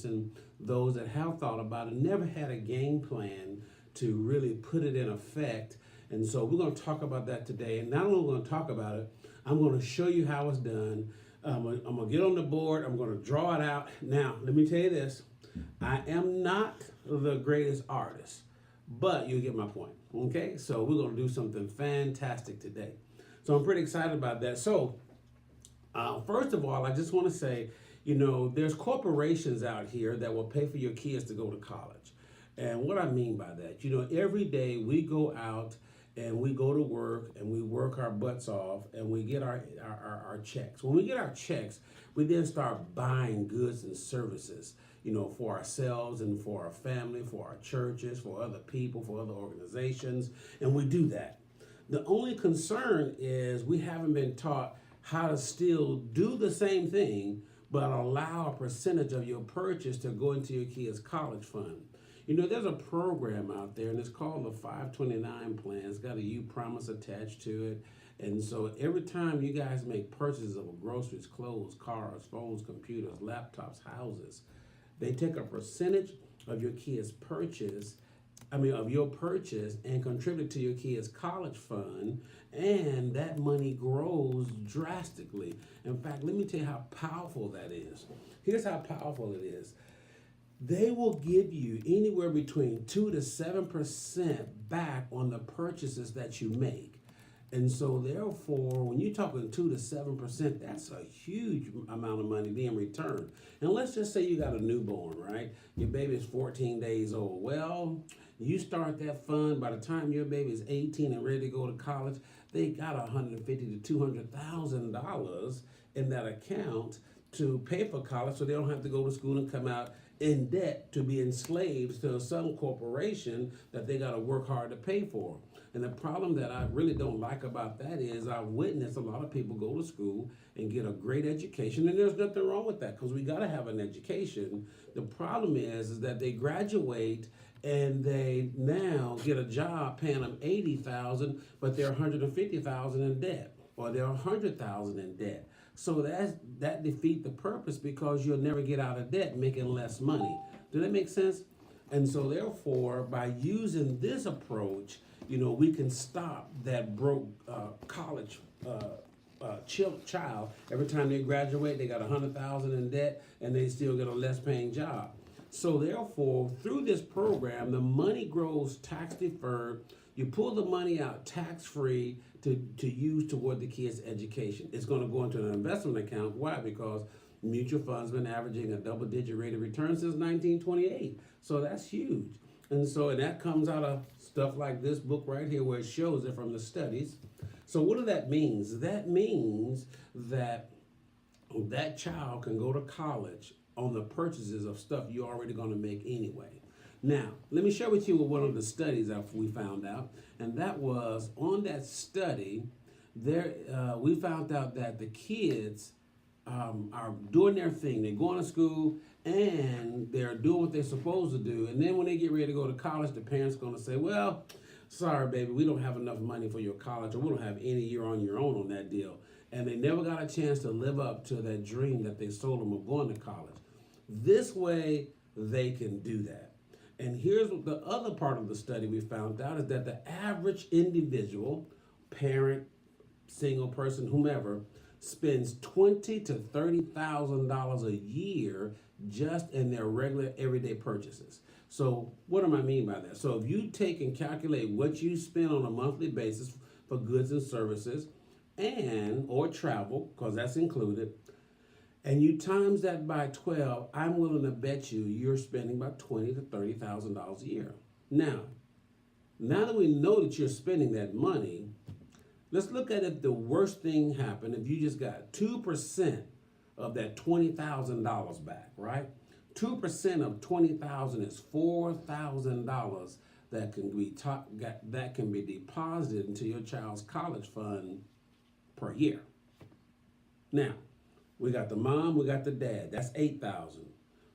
parents and those that have thought about it never had a game plan to really put it in effect. And so we're going to talk about that today. And not only are we going to talk about it, I'm going to show you how it's done. I'm going to get on the board. I'm going to draw it out. Now, let me tell you this. I am not the greatest artist, but you get my point. Okay? So we're going to do something fantastic today. So I'm pretty excited about that. So first of all, I just want to say, there's corporations out here that will pay for your kids to go to college. And what I mean by that, every day we go out and we go to work and we work our butts off and we get our checks. When we get our checks, we then start buying goods and services, for ourselves and for our family, for our churches, for other people, for other organizations, and we do that. The only concern is we haven't been taught how to still do the same thing, but allow a percentage of your purchase to go into your kids' college fund. There's a program out there, and it's called the 529 plan. It's got a You Promise attached to it. And so every time you guys make purchases of groceries, clothes, cars, phones, computers, laptops, houses, they take a percentage of your kids' purchase, of your purchase, and contribute to your kids' college fund, and that money grows drastically. In fact, let me tell you how powerful that is. Here's how powerful it is. They will give you anywhere between 2 to 7% back on the purchases that you make. And so therefore, when you're talking 2 to 7%, that's a huge amount of money being returned. And let's just say you got a newborn, right? Your baby is 14 days old. Well, you start that fund. By the time your baby is 18 and ready to go to college, they got $150,000 to $200,000 in that account to pay for college, so they don't have to go to school and come out in debt to be enslaved to some corporation that they got to work hard to pay for. And the problem that I really don't like about that is I witness a lot of people go to school and get a great education, and there's nothing wrong with that because we got to have an education. The problem is that they graduate and they now get a job paying them $80,000, but they're $150,000 in debt, or they're $100,000 in debt. So that defeats the purpose because you'll never get out of debt making less money. Does that make sense? And so therefore, by using this approach, we can stop that broke college child. Every time they graduate, they got $100,000 in debt, and they still get a less paying job. So therefore, through this program, the money grows tax deferred. You pull the money out tax free to use toward the kids' education. It's going to go into an investment account. Why? Because mutual funds been averaging a double-digit rate of return since 1928. So that's huge. And that comes out of stuff like this book right here, where it shows it from the studies. So what does that mean? That means that that child can go to college on the purchases of stuff you're already going to make anyway. Now, let me share with you one of the studies that we found out, and that was on that study, we found out that the kids are doing their thing. They're going to school and they're doing what they're supposed to do. And then when they get ready to go to college, the parents are going to say, well, sorry, baby, we don't have enough money for your college, or we don't have any year on your own on that deal. And they never got a chance to live up to that dream that they sold them of going to college. This way, they can do that. And here's what the other part of the study we found out is that the average individual, parent, single person, whomever, spends $20,000 to $30,000 a year just in their regular everyday purchases. So what do I mean by that? So if you take and calculate what you spend on a monthly basis for goods and services or travel, because that's included, and you times that by 12, I'm willing to bet you're spending about $20,000 to $30,000 a year. Now that we know that you're spending that money, let's look at if the worst thing happened if you just got 2% of that $20,000 back, right? 2% of $20,000 is $4,000 that can be deposited into your child's college fund per year. Now, we got the mom, we got the dad, that's $8,000.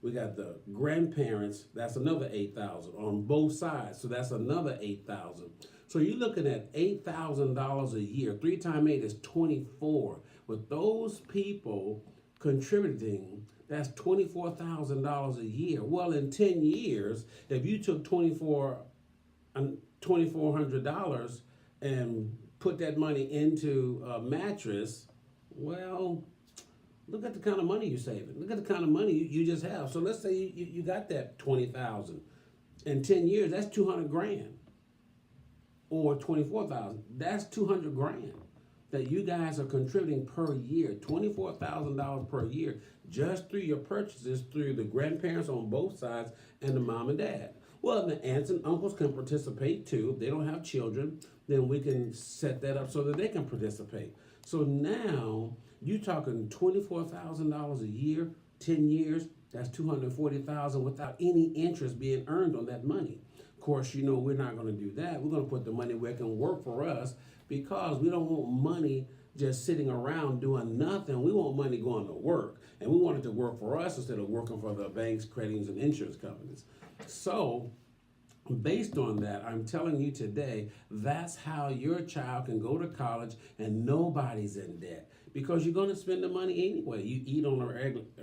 We got the grandparents, that's another $8,000 on both sides, so that's another $8,000. So you're looking at $8,000 a year. 3 times 8 is 24. With those people contributing That's $24,000 a year. Well, in 10 years, if you took $2,400 and put that money into a mattress, well, look at the kind of money you're saving. Look at the kind of money you just have. So let's say you got that 20,000. In 10 years, that's 200 grand. Or 24,000. That's 200 grand that you guys are contributing per year. $24,000 per year just through your purchases through the grandparents on both sides and the mom and dad. Well, the aunts and uncles can participate too. If they don't have children, then we can set that up so that they can participate. So now you're talking $24,000 a year, 10 years, that's $240,000 without any interest being earned on that money. Of course, you know, we're not going to do that. We're going to put the money where it can work for us because we don't want money just sitting around doing nothing. We want money going to work. And we want it to work for us instead of working for the banks, credit unions, and insurance companies. So, based on that, I'm telling you today, that's how your child can go to college and nobody's in debt. Because you're going to spend the money anyway. You eat on a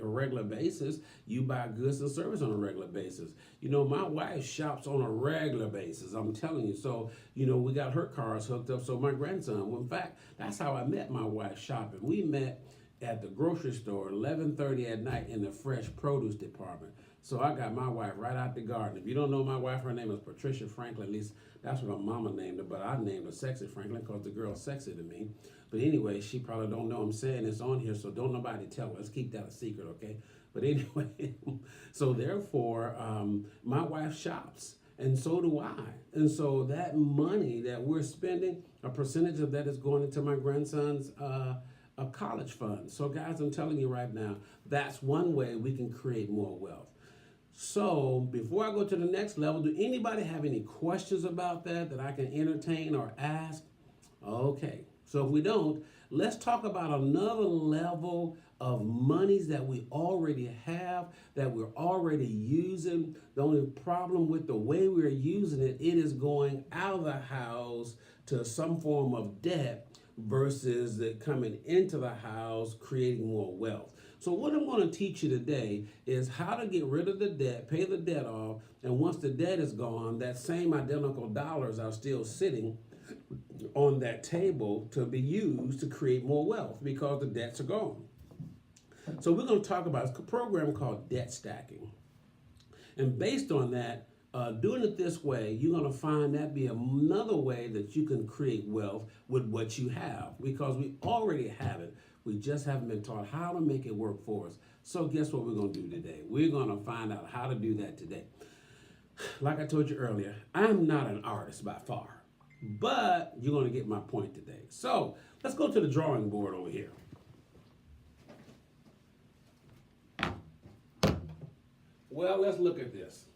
regular basis. You buy goods and service on a regular basis. You know, my wife shops on a regular basis. I'm telling you. So, you know, we got her cars hooked up. So my grandson, well, in fact, that's how I met my wife shopping. We met at the grocery store 11:30 at night in the fresh produce department. So I got my wife right out the garden. If you don't know my wife, her name is Patricia Franklin. At least that's what her mama named her. But I named her Sexy Franklin because the girl's sexy to me. But anyway, she probably don't know I'm saying this on here, so don't nobody tell her. Let's keep that a secret, okay? But anyway, so therefore, my wife shops, and so do I. And so that money that we're spending, a percentage of that is going into my grandson's a college fund. So guys, I'm telling you right now, that's one way we can create more wealth. So before I go to the next level, do anybody have any questions about that I can entertain or ask? Okay, so if we don't, let's talk about another level of monies that we already have, that we're already using. The only problem with the way we're using it, it is going out of the house to some form of debt versus it coming into the house, creating more wealth. So what I'm going to teach you today is how to get rid of the debt, pay the debt off, and once the debt is gone, that same identical dollars are still sitting on that table to be used to create more wealth because the debts are gone. So we're going to talk about a program called debt stacking. And based on that, doing it this way, you're going to find that be another way that you can create wealth with what you have because we already have it. We just haven't been taught how to make it work for us. So guess what we're going to do today? We're going to find out how to do that today. Like I told you earlier, I'm not an artist by far, but you're going to get my point today. So let's go to the drawing board over here. Well, let's look at this.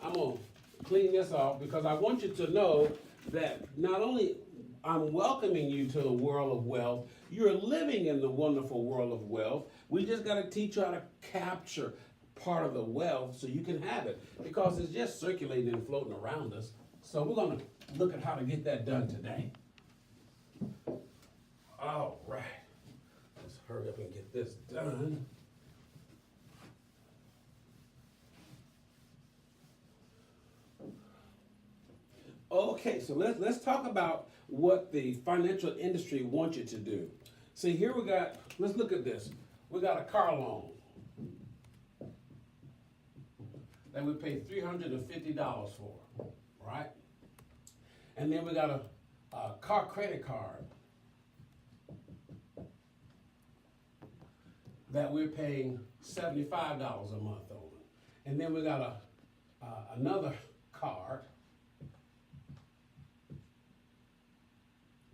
I'm going to clean this off because I want you to know that not only I'm welcoming you to the world of wealth, you're living in the wonderful world of wealth. We just got to teach you how to capture part of the wealth so you can have it because it's just circulating and floating around us. So we're going to look at how to get that done today. All right. Let's hurry up and get this done. Okay, so let's talk about what the financial industry wants you to do. See, here we got, let's look at this. We got a car loan that we pay $350 for, right? And then we got a car credit card that we're paying $75 a month on. And then we got another card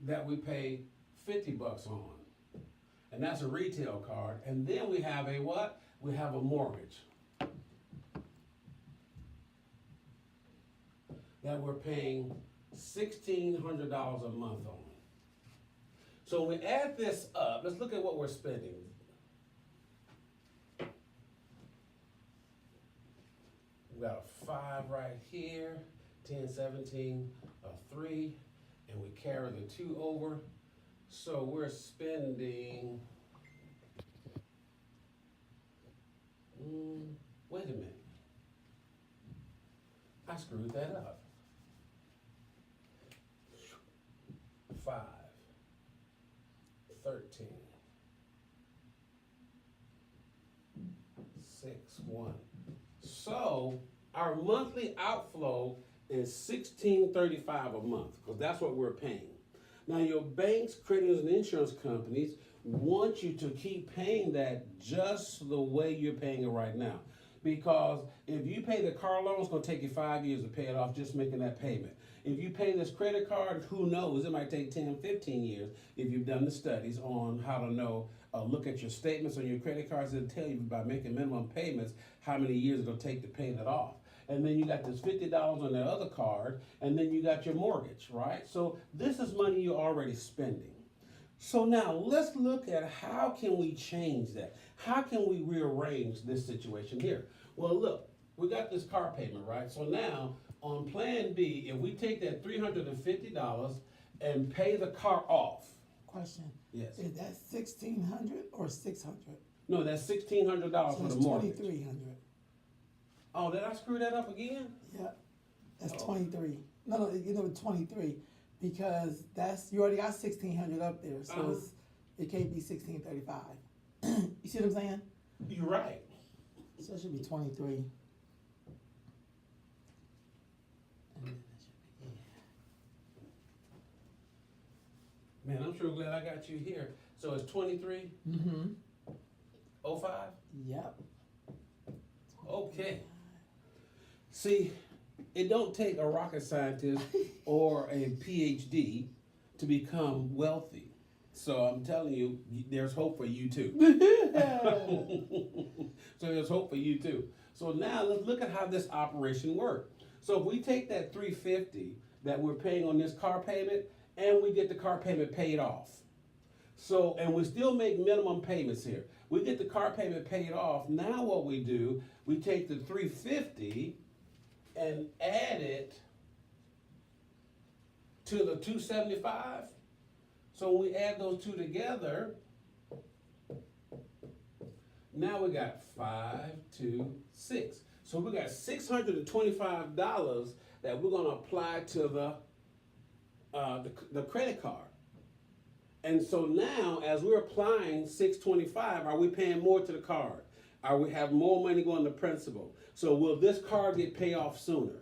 that we pay $50 on. And that's a retail card. And then we have a what? We have a mortgage that we're paying $1,600 a month on. So when we add this up, let's look at what we're spending. We got a 5 right here, 10, 17, a 3. And we carry the 2 over. So we're spending Wait a minute. I screwed that up. 5, 13, 6, 1. So our monthly outflow is $16.35 a month because that's what we're paying. Now your banks, creditors, and insurance companies want you to keep paying that just the way you're paying it right now. Because if you pay the car loan, it's going to take you 5 years to pay it off just making that payment. If you pay this credit card, who knows? It might take 10, 15 years if you've done the studies on how to know, look at your statements on your credit cards and tell you by making minimum payments how many years it'll take to pay that off. And then you got this $50 on the other card, and then you got your mortgage, right? So this is money you're already spending. So now let's look at how can we change that? How can we rearrange this situation here? Well, look, we got this car payment, right? So now on plan B, if we take that $350 and pay the car off. Question. Yes. Is that 1,600 or 600? No, that's $1,600 So for it's the mortgage. 2,300. Oh, did I screw that up again? Yeah, that's Oh. 23. No, you know 23 because that's you already got 1,600 up there, so it can't be 1,635. You see what I'm saying? You're right. So it should be 23. And then it should be, Man, I'm sure glad I got you here. So it's 23, Mm-hmm. 05? Yep. Okay. See, it don't take a rocket scientist or a PhD to become wealthy. So I'm telling you, there's hope for you too. So there's hope for you too. So now let's look at how this operation works. So if we take that $350 that we're paying on this car payment and we get the car payment paid off. So, and we still make minimum payments here. We get the car payment paid off. Now what we do, we take the $350 and add it to the $275. So when we add those two together, now we got 5, 2, 6. So we got $625 that we're gonna apply to the credit card. And so now, as we're applying $625, are we paying more to the card? Are we have more money going to principal? So will this card get paid off sooner?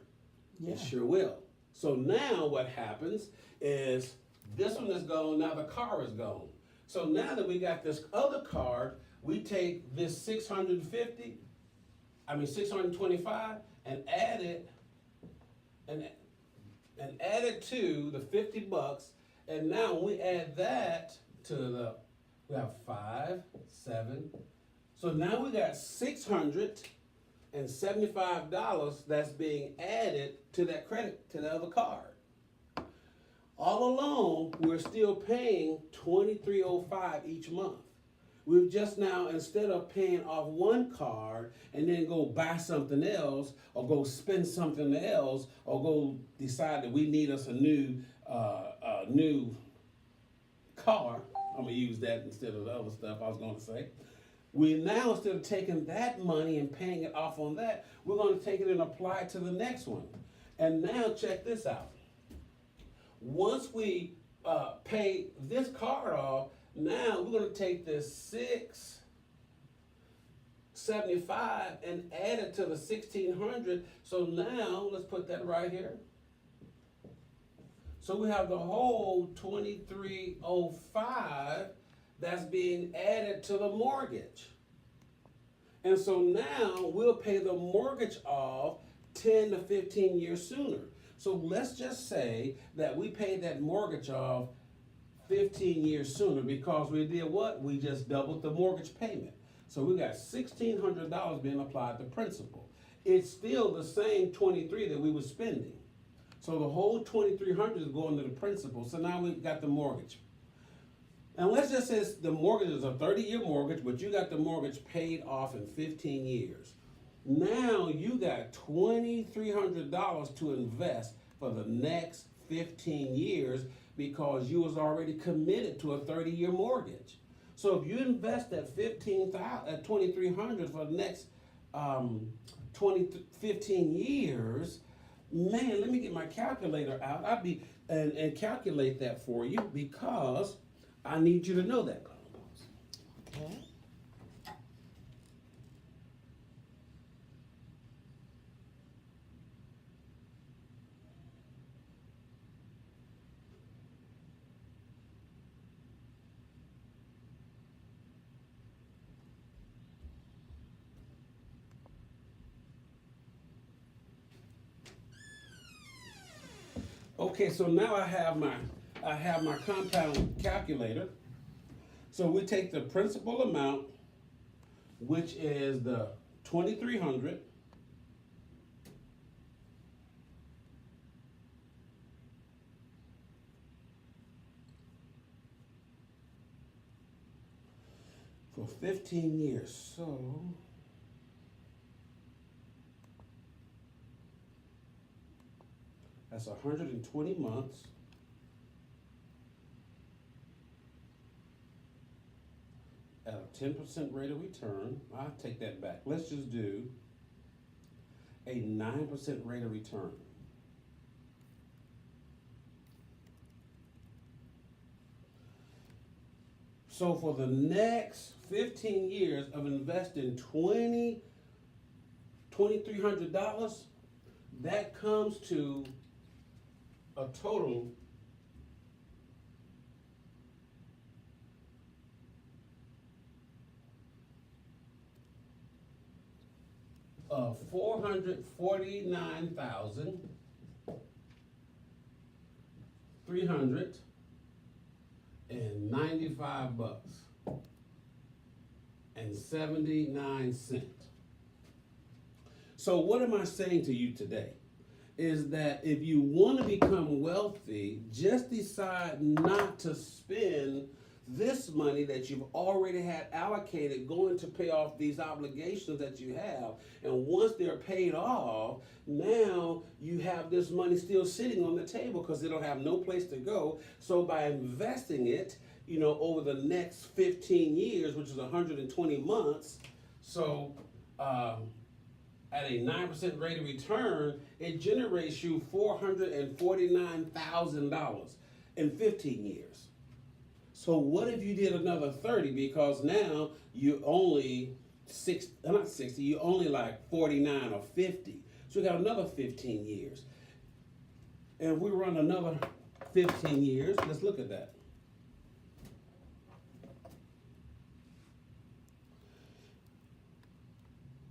Yeah. It sure will. So now what happens is this one is gone, now the car is gone. So now that we got this other card, we take this 625 and add it to the $50. And now when we add that to we have 5, 7. So now we got $675 that's being added to that credit, to the other card. All along, we're still paying $23.05 each month. We've just now, instead of paying off one card and then go buy something else or go spend something else or go decide that we need us a new car, I'm gonna use that instead of the other stuff I was gonna say. We now, instead of taking that money and paying it off on that, we're gonna take it and apply it to the next one. And now check this out. Once we pay this card off, now we're gonna take this $675 and add it to the $1,600. So now, let's put that right here. So we have the whole $23.05 that's being added to the mortgage. And so now we'll pay the mortgage off 10 to 15 years sooner. So let's just say that we paid that mortgage off 15 years sooner because we did what? We just doubled the mortgage payment. So we got $1,600 being applied to principal. It's still the same 23 that we were spending. So the whole 2,300 is going to the principal. So now we've got the mortgage. And let's just say the mortgage is a 30-year mortgage, but you got the mortgage paid off in 15 years. Now you got $2,300 to invest for the next 15 years because you was already committed to a 30-year mortgage. So if you invest at $2,300 for the next 15 years, man, let me get my calculator out. I'll be and calculate that for you because I need you to know that. Okay. Okay, so now I have my compound calculator. So we take the principal amount, which is the 2,300. For 15 years. So that's 120 months. At a 10% rate of return. I'll take that back. Let's just do a 9% rate of return. So for the next 15 years of investing $2,300, that comes to a total of $449,395.79. So what am I saying to you today? Is that if you want to become wealthy, just decide not to spend this money that you've already had allocated going to pay off these obligations that you have. And once they're paid off, now you have this money still sitting on the table because they don't have no place to go. So by investing it, over the next 15 years, which is 120 months, so at a 9% rate of return, it generates you $449,000 in 15 years. So what if you did another 30? Because now you only you only like 49 or 50. So you got another 15 years. And if we run another 15 years, let's look at that.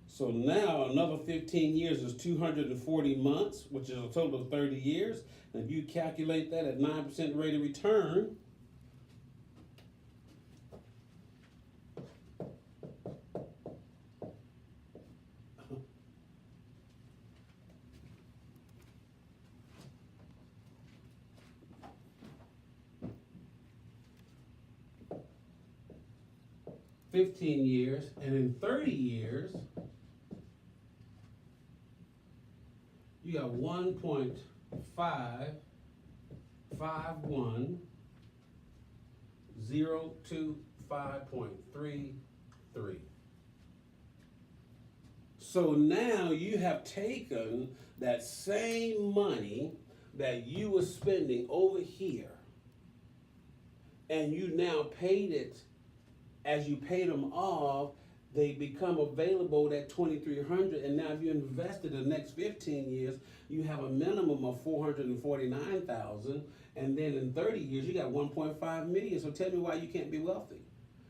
So now another 15 years is 240 months, which is a total of 30 years. And if you calculate that at 9% rate of return, $15 years, and in 30 years, you got 1.551,025.33. So now you have taken that same money that you were spending over here, and you now paid it. As you pay them off, they become available at 2,300, and now if you invested the next 15 years, you have a minimum of 449,000, and then in 30 years you got 1.5 million. So tell me why you can't be wealthy.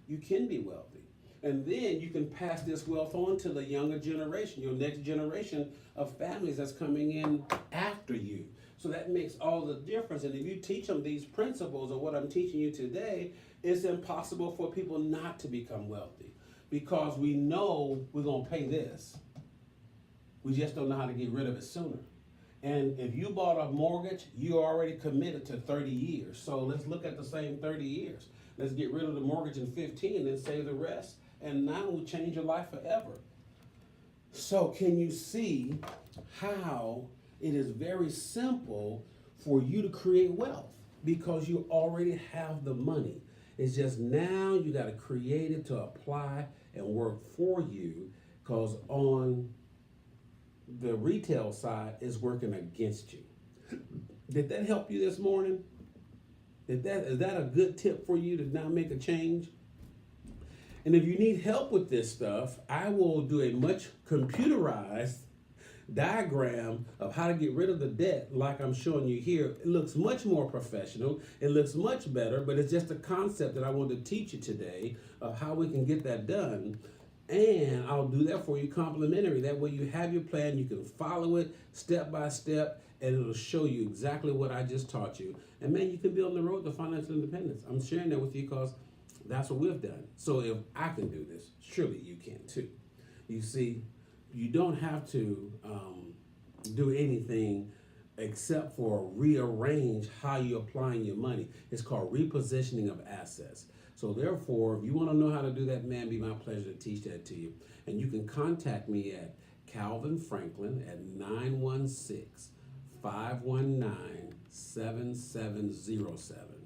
You can be wealthy, and then you can pass this wealth on to the younger generation, your next generation of families that's coming in after you. So that makes all the difference. And if you teach them these principles of what I'm teaching you today, it's impossible for people not to become wealthy because we know we're going to pay this. We just don't know how to get rid of it sooner. And if you bought a mortgage, you already committed to 30 years. So let's look at the same 30 years. Let's get rid of the mortgage in 15 and save the rest. And now we'll change your life forever. So can you see how it is very simple for you to create wealth? Because you already have the money. It's just now you got to create it to apply and work for you. because on the retail side is working against you. Did that help you this morning? Is that a good tip for you to now make a change? And if you need help with this stuff, I will do a much computerized diagram of how to get rid of the debt like I'm showing you here. It looks much more professional. It looks much better, but it's just a concept that I want to teach you today of how we can get that done. And I'll do that for you complimentary. That way you have your plan, you can follow it step by step, and it'll show you exactly what I just taught you. And man, you can be on the road to financial independence. I'm sharing that with you because that's what we've done. So if I can do this, surely you can too. You see, you don't have to do anything except for rearrange how you're applying your money. It's called repositioning of assets. So therefore, if you want to know how to do that, man, be my pleasure to teach that to you. And you can contact me at Calvin Franklin at 916-519-7707.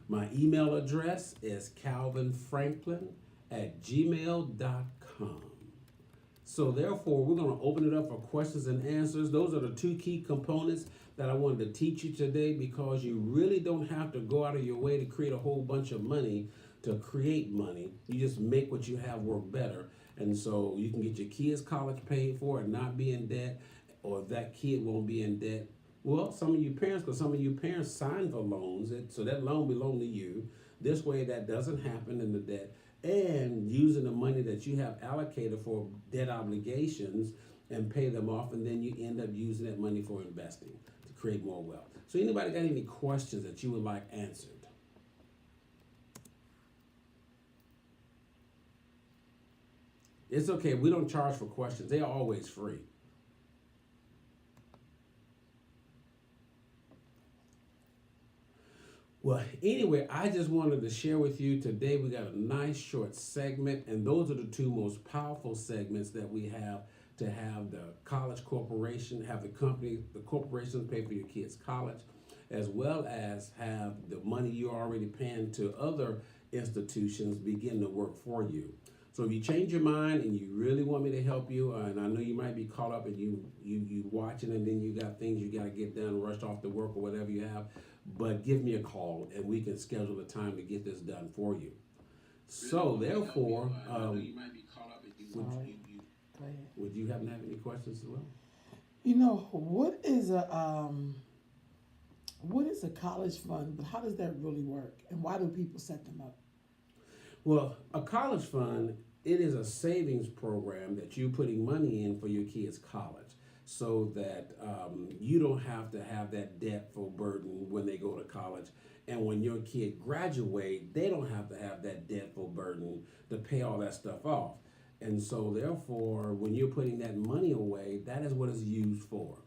My email address is calvinfranklin@gmail.com. So therefore, we're going to open it up for questions and answers. Those are the two key components that I wanted to teach you today, because you really don't have to go out of your way to create a whole bunch of money to create money. You just make what you have work better. And so you can get your kids' college paid for and not be in debt, or if that kid won't be in debt. Well, some of you parents, because some of you parents sign for loans, so that loan belongs to you. This way that doesn't happen in the debt. And using the money that you have allocated for debt obligations and pay them off, and then you end up using that money for investing to create more wealth. So anybody got any questions that you would like answered? It's okay, we don't charge for questions. They are always free. Well, anyway, I just wanted to share with you today. We got a nice short segment, and those are the two most powerful segments that we have to have the college corporation, have the corporations pay for your kids' college, as well as have the money you're already paying to other institutions begin to work for you. So if you change your mind and you really want me to help you, and I know you might be caught up and you watching, and then you got things you got to get done, rushed off to work or whatever you have, but give me a call and we can schedule a time to get this done for you. So therefore, would you happen to have any questions as well? You know, what is a college fund, but how does that really work, and why do people set them up? Well, a college fund, it is a savings program that you're putting money in for your kids' college, so that you don't have to have that debtful burden when they go to college. And when your kid graduate, they don't have to have that debtful burden to pay all that stuff off. And so therefore, when you're putting that money away, that is what it's used for.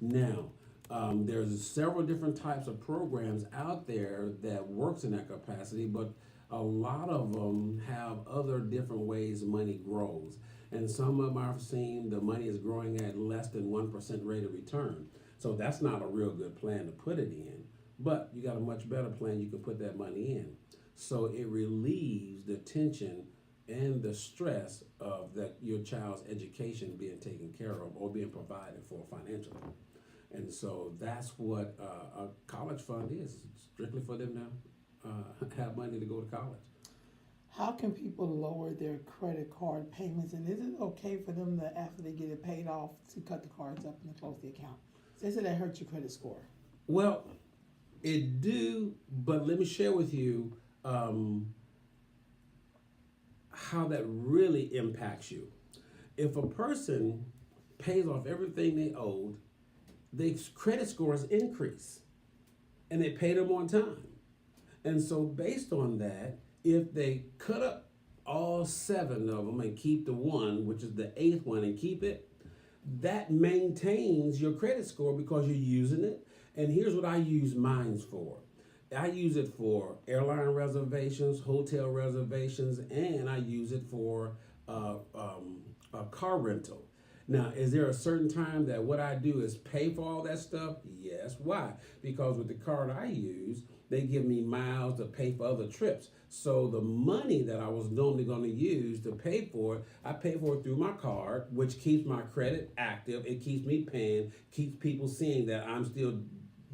Now, there's several different types of programs out there that works in that capacity, but a lot of them have other different ways money grows. And some of them I've seen the money is growing at less than 1% rate of return. So that's not a real good plan to put it in. But you got a much better plan you can put that money in. So it relieves the tension and the stress of that your child's education being taken care of or being provided for financially. And so that's what a college fund is, strictly for them to have money to go to college. How can people lower their credit card payments, and is it okay for them to, after they get it paid off, to cut the cards up and close the account? They say that hurts your credit score. Well, it do, but let me share with you how that really impacts you. If a person pays off everything they owed, their credit scores increase, and they pay them on time. And so based on that, if they cut up all 7 of them and keep the one, which is the 8th one, and keep it, that maintains your credit score because you're using it. And here's what I use mine for. I use it for airline reservations, hotel reservations, and I use it for a car rental. Now, is there a certain time that what I do is pay for all that stuff? Yes. Why? Because with the card I use, they give me miles to pay for other trips. So the money that I was normally going to use to pay for it, I pay for it through my card, which keeps my credit active. It keeps me paying, keeps people seeing that I'm still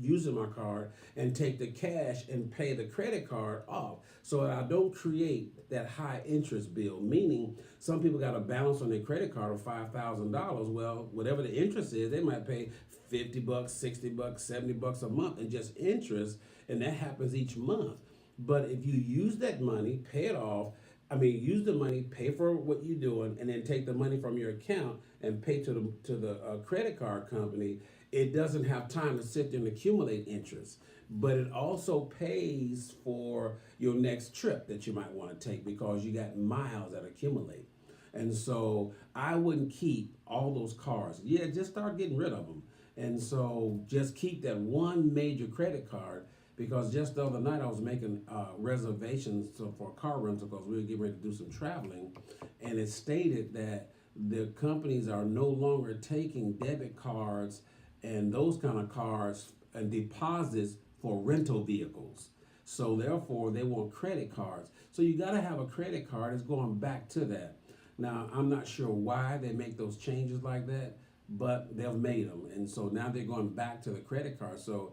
using my card, and take the cash and pay the credit card off so that I don't create that high interest bill. Meaning, some people got a balance on their credit card of $5,000. Well, whatever the interest is, they might pay $50, $60, $70 a month in just interest, and that happens each month. But if you use that money, pay it off. I mean, use the money, pay for what you're doing, and then take the money from your account and pay to the credit card company. It doesn't have time to sit there and accumulate interest, but it also pays for your next trip that you might want to take because you got miles that accumulate. And so I wouldn't keep all those cards. Yeah, just start getting rid of them. And so just keep that one major credit card, because just the other night I was making reservations for a car rental because we were getting ready to do some traveling, and it stated that the companies are no longer taking debit cards and those kind of cards and deposits for rental vehicles. So therefore, they want credit cards. So you got to have a credit card. It's going back to that. Now, I'm not sure why they make those changes like that, but they've made them. And so now they're going back to the credit card. So,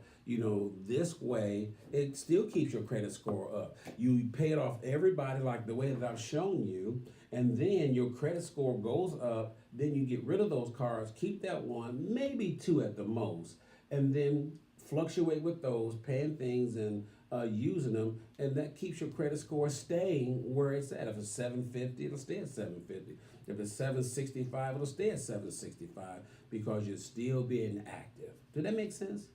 this way, it still keeps your credit score up. You pay it off everybody like the way that I've shown you, and then your credit score goes up. Then you get rid of those cards, keep that one, maybe two at the most, and then fluctuate with those, paying things and using them, and that keeps your credit score staying where it's at. If it's 750, it'll stay at 750. If it's 765, it'll stay at 765 because you're still being active. Did that make sense?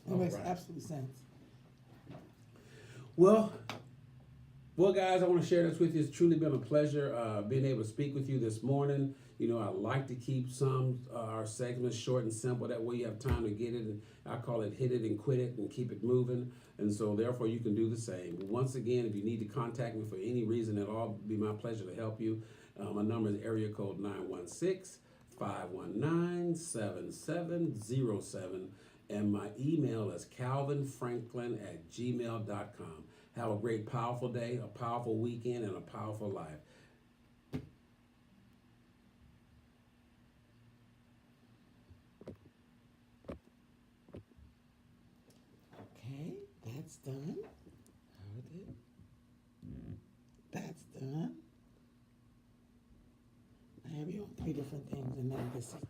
That makes absolute sense. Well, guys, I want to share this with you. It's truly been a pleasure being able to speak with you this morning. I like to keep some our segments short and simple. That way you have time to get it. And I call it hit it and quit it and keep it moving. And so therefore you can do the same. Once again, if you need to contact me for any reason at all, it'd be my pleasure to help you. My number is area code 916-519-7707. And my email is calvinfranklin@gmail.com. Have a great, powerful day, a powerful weekend, and a powerful life. Okay, that's done. Hold it. That's done. I have you on 3 different things, and now this is done.